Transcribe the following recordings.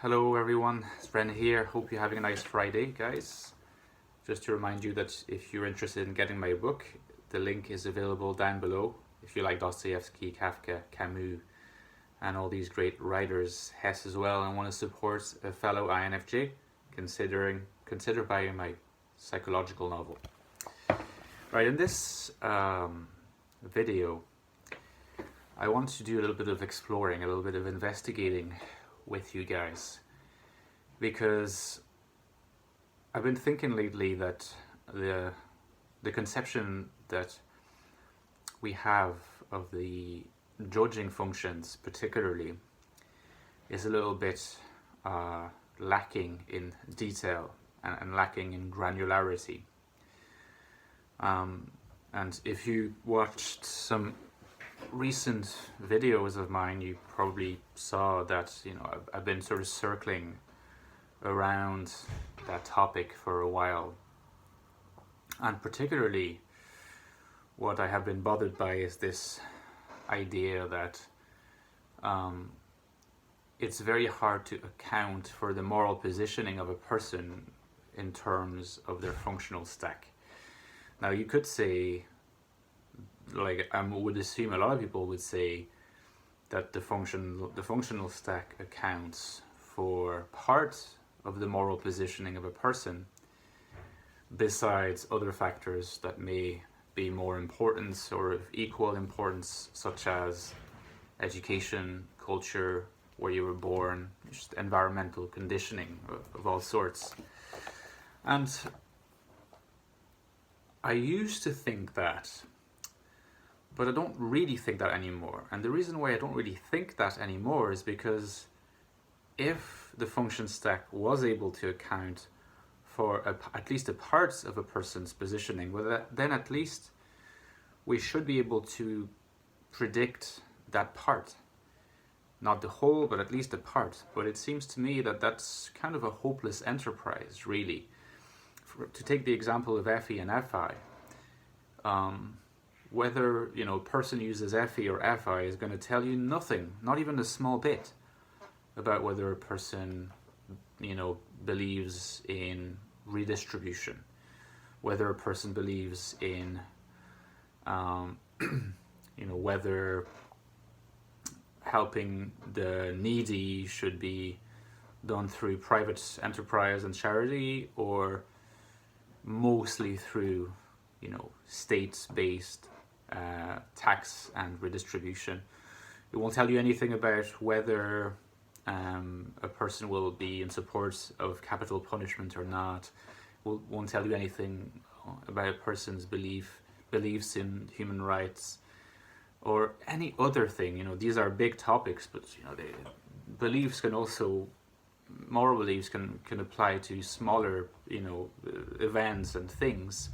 Hello everyone, it's Bren here. Hope you're having a nice Friday, guys. Just to remind you that if you're interested in getting my book, the link is available down below. If you like Dostoevsky, Kafka, Camus, and all these great writers, Hess as well, and want to support a fellow INFJ, consider buying my psychological novel. Right, in this video, I want to do a little bit of exploring, a little bit of investigating with you guys, because I've been thinking lately that the conception that we have of the judging functions particularly is a little bit lacking in detail and lacking in granularity. And if you watched some recent videos of mine, you probably saw that I've been sort of circling around that topic for a while, and particularly what I have been bothered by is this idea that it's very hard to account for the moral positioning of a person in terms of their functional stack. Now you could say, like I would assume a lot of people would say, that the functional stack accounts for part of the moral positioning of a person, besides other factors that may be more important or of equal importance, such as education, culture, where you were born, just environmental conditioning of all sorts. And I used to think that, but I don't really think that anymore. And the reason why I don't really think that anymore is because if the function stack was able to account for at least a part of a person's positioning, well, then at least we should be able to predict that part. Not the whole, but at least a part. But it seems to me that that's kind of a hopeless enterprise, really. To take the example of FE and FI, whether a person uses FE or FI is going to tell you nothing, not even a small bit, about whether a person believes in redistribution, whether a person believes in whether helping the needy should be done through private enterprise and charity, or mostly through state-based tax and redistribution. It won't tell you anything about whether a person will be in support of capital punishment or not. Won't tell you anything about a person's beliefs in human rights or any other thing. These are big topics, but beliefs can also, moral beliefs can apply to smaller events and things.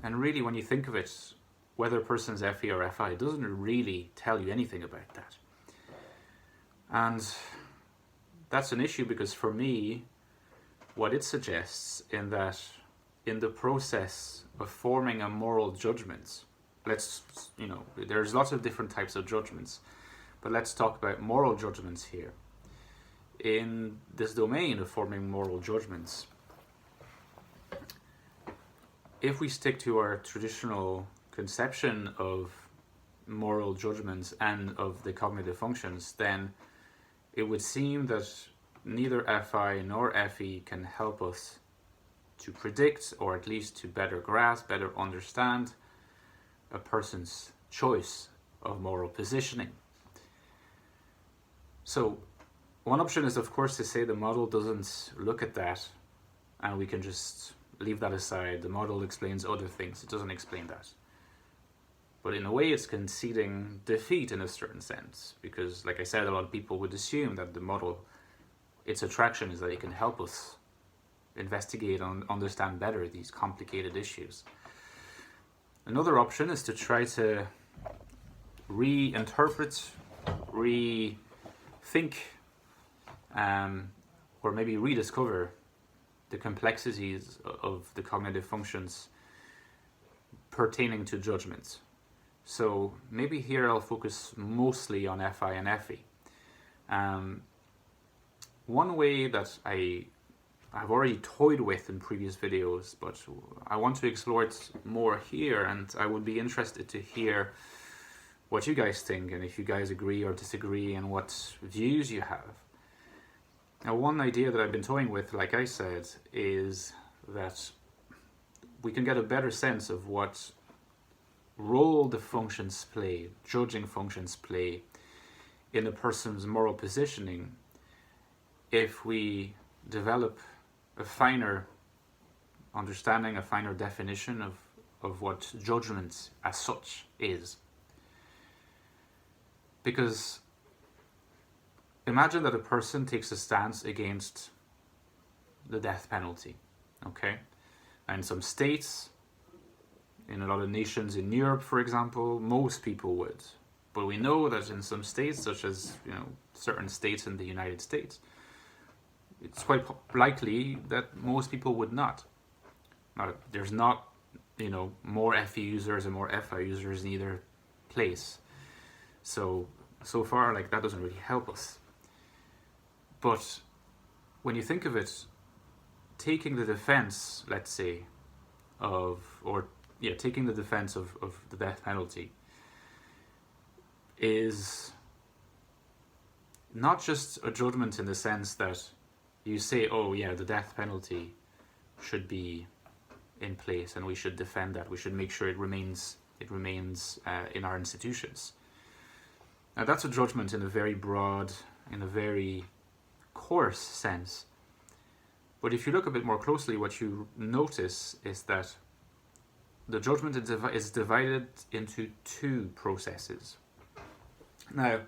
And really, when you think of it, whether a person's FE or FI doesn't really tell you anything about that. And that's an issue, because for me, what it suggests in the process of forming a moral judgment, there's lots of different types of judgments, but let's talk about moral judgments here. In this domain of forming moral judgments, if we stick to our traditional conception of moral judgments and of the cognitive functions, then it would seem that neither FI nor FE can help us to predict, or at least to better grasp, better understand a person's choice of moral positioning. So one option is, of course, to say the model doesn't look at that and we can just leave that aside. The model explains other things, it doesn't explain that. But in a way, it's conceding defeat in a certain sense, because, like I said, a lot of people would assume that the model, its attraction is that it can help us investigate and understand better these complicated issues. Another option is to try to reinterpret, rethink, or maybe rediscover the complexities of the cognitive functions pertaining to judgments. So maybe here I'll focus mostly on FI and FE. one way that I've already toyed with in previous videos, but I want to explore it more here, and I would be interested to hear what you guys think, and if you guys agree or disagree, and what views you have. Now, one idea that I've been toying with, like I said, is that we can get a better sense of what role the functions play, judging functions play, in a person's moral positioning if we develop a finer understanding, a finer definition of what judgment as such is. Because imagine that a person takes a stance against the death penalty, okay? And some states, in a lot of nations in Europe, for example, most people would. But we know that in some states, such as certain states in the United States, it's quite likely that most people would not. Now, there's not, more FE users and more FI users in either place. So far, that doesn't really help us. But when you think of it, taking the defense, let's say, taking the defense of the death penalty is not just a judgment in the sense that you say, oh yeah, the death penalty should be in place and we should defend that. We should make sure it remains in our institutions. Now that's a judgment in a very broad, in a very coarse sense. But if you look a bit more closely, what you notice is that the judgment is divided into two processes. Now,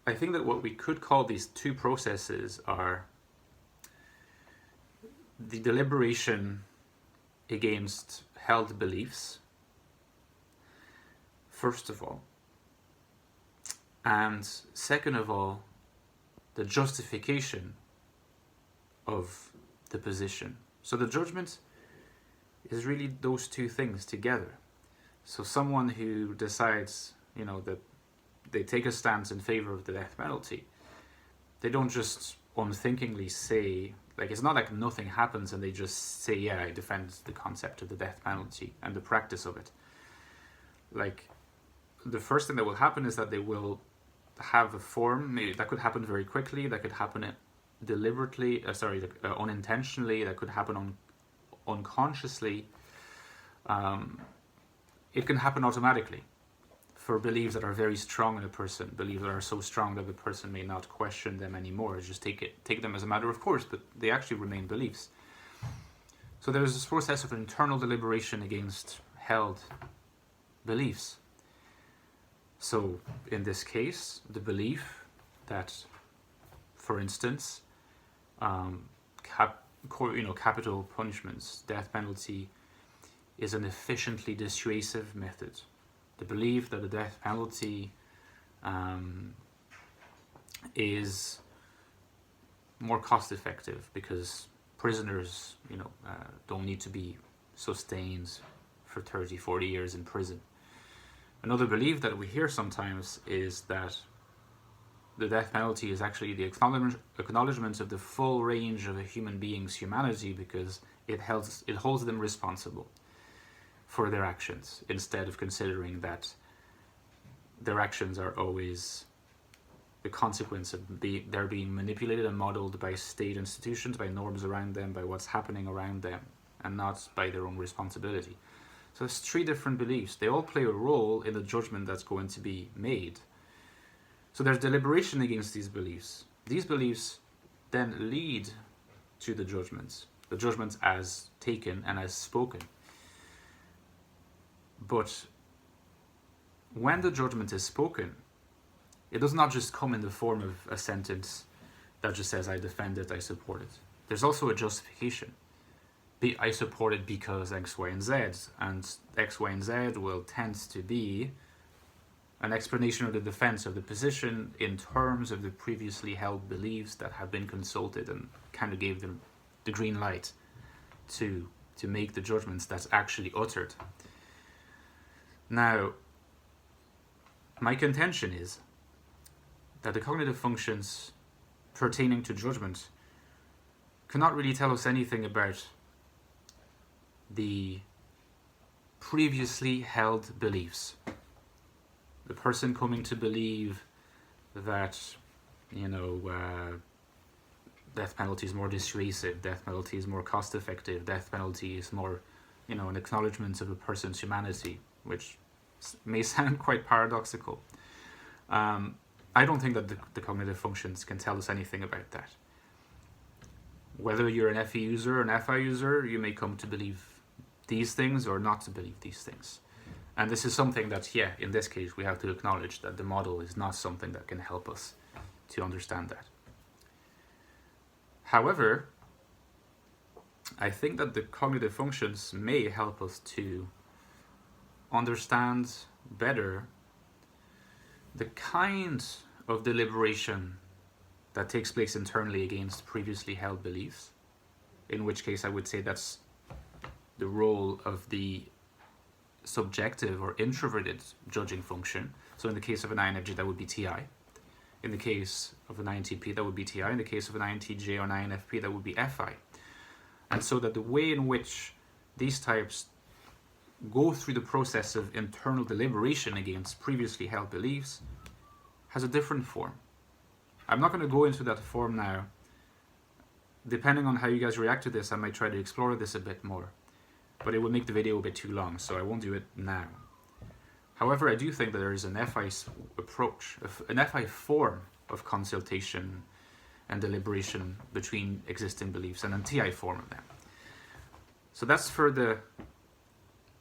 I think that what we could call these two processes are the deliberation against held beliefs, first of all, and second of all, the justification of the position. So the judgment is really those two things together. So someone who decides, that they take a stance in favor of the death penalty, they don't just unthinkingly say, it's not like nothing happens and they just say, yeah, I defend the concept of the death penalty and the practice of it. The first thing that will happen is that they will have a form. Maybe that could happen very quickly, that could happen deliberately, unintentionally, that could happen unconsciously. It can happen automatically for beliefs that are very strong in a person, beliefs that are so strong that the person may not question them anymore, just take them as a matter of course, but they actually remain beliefs. So there's this process of internal deliberation against held beliefs. So in this case, the belief that, for instance, capital punishments, death penalty, is an efficiently dissuasive method. The belief that the death penalty is more cost effective because prisoners, don't need to be sustained for 30, 40 years in prison. Another belief that we hear sometimes is that the death penalty is actually the acknowledgement of the full range of a human being's humanity because it holds them responsible for their actions, instead of considering that their actions are always the consequence of they're being manipulated and modeled by state institutions, by norms around them, by what's happening around them, and not by their own responsibility. So there's three different beliefs. They all play a role in the judgment that's going to be made. So there's deliberation against these beliefs. These beliefs then lead to the judgments as taken and as spoken. But when the judgment is spoken, it does not just come in the form of a sentence that just says, I defend it, I support it. There's also a justification. I support it because X, Y, and Z. And X, Y, and Z will tend to be an explanation of the defense of the position in terms of the previously held beliefs that have been consulted and kind of gave them the green light to make the judgments that's actually uttered. Now, my contention is that the cognitive functions pertaining to judgment cannot really tell us anything about the previously held beliefs. The person coming to believe that, death penalty is more dissuasive, death penalty is more cost effective, death penalty is more, an acknowledgement of a person's humanity, which may sound quite paradoxical. I don't think that the cognitive functions can tell us anything about that. Whether you're an FE user or an FI user, you may come to believe these things or not to believe these things. And this is something that, in this case, we have to acknowledge that the model is not something that can help us to understand that. However, I think that the cognitive functions may help us to understand better the kind of deliberation that takes place internally against previously held beliefs, in which case I would say that's the role of the subjective or introverted judging function. So in the case of an INFJ, that would be TI. In the case of an INTP, that would be TI. In the case of an INTJ or an INFP, that would be FI. And so that the way in which these types go through the process of internal deliberation against previously held beliefs has a different form. I'm not going to go into that form now. Depending on how you guys react to this, I might try to explore this a bit more. But it would make the video a bit too long, so I won't do it now. However, I do think that there is an FI approach, an FI form of consultation and deliberation between existing beliefs, and a TI form of them. So that's for the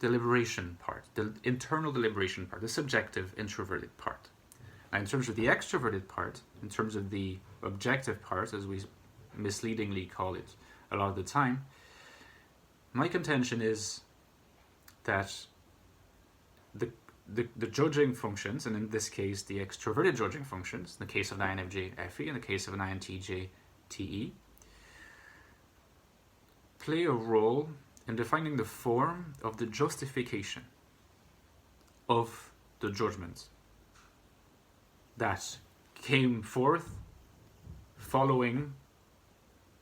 deliberation part, the internal deliberation part, the subjective introverted part. Now in terms of the extroverted part, in terms of the objective part, as we misleadingly call it a lot of the time, my contention is that the judging functions, and in this case the extroverted judging functions, in the case of an INFJ FE, in the case of an INTJ TE, play a role in defining the form of the justification of the judgment that came forth following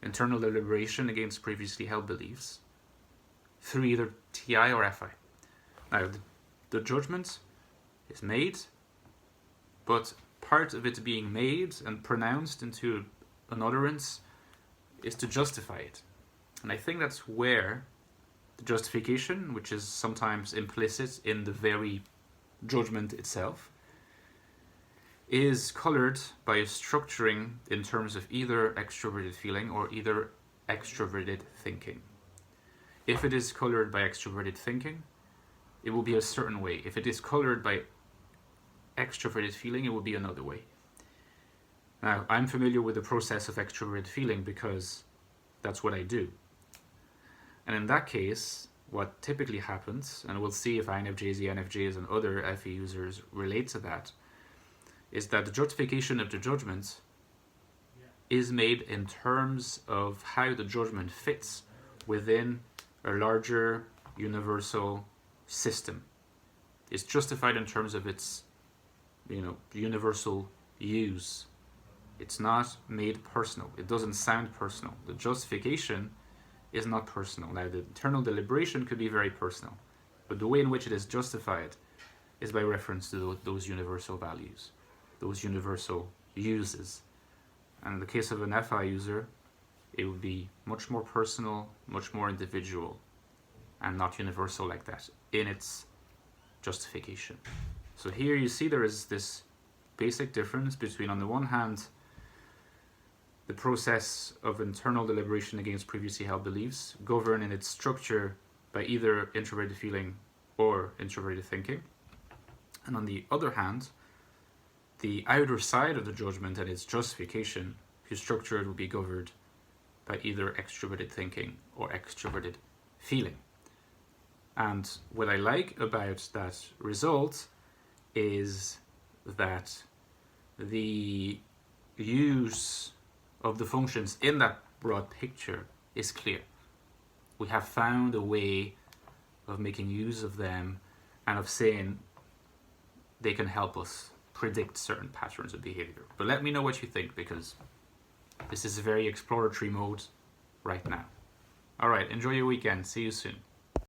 internal deliberation against previously held beliefs through either TI or FI. Now, the judgment is made, but part of it being made and pronounced into an utterance is to justify it. And I think that's where the justification, which is sometimes implicit in the very judgment itself, is colored by a structuring in terms of either extroverted feeling or either extroverted thinking. If it is colored by extroverted thinking, it will be a certain way. If it is colored by extroverted feeling, it will be another way. Now, I'm familiar with the process of extroverted feeling because that's what I do. And in that case, what typically happens, and we'll see if INFJs, ENFJs, and other FE users relate to that, is that the justification of the judgment is made in terms of how the judgment fits within a larger universal system. It's justified in terms of its, universal use. It's not made personal. It doesn't sound personal. The justification is not personal. Now, the internal deliberation could be very personal, but the way in which it is justified is by reference to those universal values, those universal uses. And in the case of an FI user, it would be much more personal, much more individual, and not universal like that in its justification. So here you see there is this basic difference between, on the one hand, the process of internal deliberation against previously held beliefs, governed in its structure by either introverted feeling or introverted thinking. And on the other hand, the outer side of the judgment and its justification, whose structure will be governed by either extroverted thinking or extroverted feeling. And what I like about that result is that the use of the functions in that broad picture is clear. We have found a way of making use of them and of saying they can help us predict certain patterns of behavior. But let me know what you think, because This is a very exploratory mode right now. All right, enjoy your weekend. See you soon.